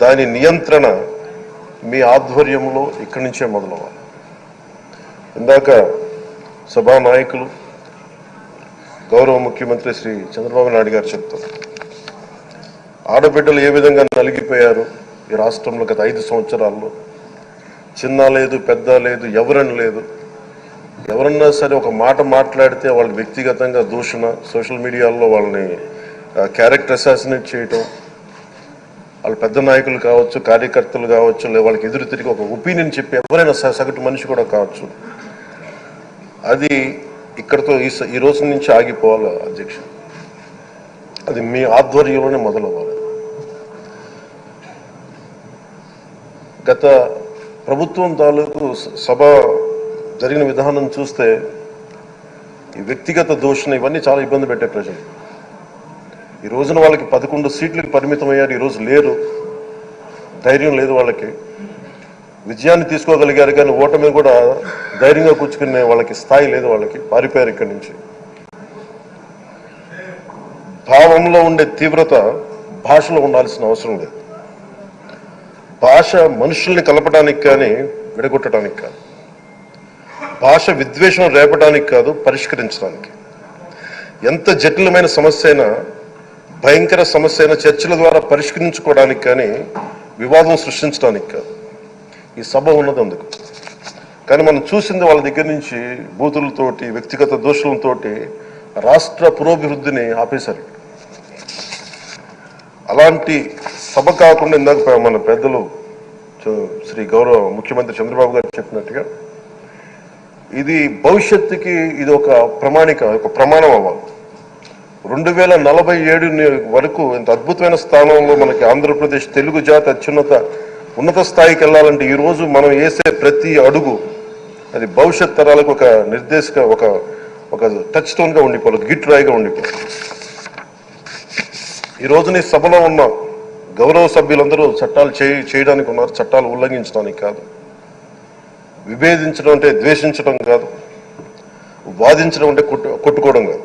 దాని నియంత్రణ మీ ఆధ్వర్యంలో ఇక్కడి నుంచే మొదలవ్వాలి. ఇందాక సభా నాయకులు గౌరవ ముఖ్యమంత్రి శ్రీ చంద్రబాబు నాయుడు గారు చెప్తారు, ఆడబిడ్డలు ఏ విధంగా నలిగిపోయారు ఈ రాష్ట్రంలో గత 5 సంవత్సరాల్లో. చిన్న లేదు, పెద్ద లేదు, ఎవరని లేదు. ఎవరన్నా సరే ఒక మాట మాట్లాడితే వాళ్ళు వ్యక్తిగతంగా దూషణ, సోషల్ మీడియాలో వాళ్ళని క్యారెక్టర్ అసాసినేట్ చేయటం, వాళ్ళు పెద్ద నాయకులు కావచ్చు, కార్యకర్తలు కావచ్చు, లేదా వాళ్ళకి ఎదురు తిరిగి ఒక ఒపీనియన్ చెప్పి ఎవరైనా సగటు మనిషి కూడా కావచ్చు, అది ఇక్కడతో ఈ రోజు నుంచి ఆగిపోవాలి అధ్యక్ష. అది మీ ఆధ్వర్యంలోనే మొదలవ్వాలి. గత ప్రభుత్వం తాలూకు సభ జరిగిన విధానం చూస్తే ఈ వ్యక్తిగత దూషణ ఇవన్నీ చాలా ఇబ్బంది పెట్టే ప్రజలు. ఈ రోజున వాళ్ళకి 11 సీట్లకు పరిమితం అయ్యారు, ఈరోజు లేరు, ధైర్యం లేదు వాళ్ళకి. విజయాన్ని తీసుకోగలిగారు కానీ ఓటమి కూడా ధైర్యంగా కూర్చుకునే వాళ్ళకి స్థాయి లేదు, వాళ్ళకి పారిపోయారు ఇక్కడి నుంచి. భావంలో ఉండే తీవ్రత భాషలో ఉండాల్సిన అవసరం లేదు. భాష మనుషుల్ని కలపడానికి కానీ విడగొట్టడానికి కాదు, భాష విద్వేషం రేపడానికి కాదు, పరిష్కరించడానికి. ఎంత జటిలమైన సమస్య అయినా, భయంకర సమస్య అయినా చర్చల ద్వారా పరిష్కరించుకోవడానికి కానీ వివాదం సృష్టించడానికి కాదు. ఈ సభ ఉన్నది అందుకు. కానీ మనం చూసింది వాళ్ళ దగ్గర నుంచి బూతులతోటి, వ్యక్తిగత దోషులతోటి రాష్ట్ర పురోభివృద్ధిని ఆపేశారు. అలాంటి సభ కాకుండా ఇందాక మన పెద్దలు శ్రీ గౌరవ ముఖ్యమంత్రి చంద్రబాబు గారు చెప్పినట్టుగా ఇది భవిష్యత్తుకి ఇది ఒక ప్రమాణిక, ఒక ప్రమాణం అవ్వాలి. 2047 వరకు ఇంత అద్భుతమైన స్థానంలో మనకి ఆంధ్రప్రదేశ్ తెలుగు జాతి ఉన్నత స్థాయికి వెళ్ళాలంటే ఈరోజు మనం వేసే ప్రతి అడుగు అది భవిష్యత్ తరాలకు ఒక నిర్దేశక, ఒక టచ్ స్టోన్గా ఉండిపోవాలి, ఒక గిట్ రాయిగా ఉండిపోవాలి. ఈ రోజున ఈ సభలో ఉన్న గౌరవ సభ్యులందరూ చట్టాలు చేయడానికి ఉన్నారు, చట్టాలు ఉల్లంఘించడానికి కాదు. విభేదించడం అంటే ద్వేషించడం కాదు, వాదించడం అంటే కొట్టుకోవడం కాదు.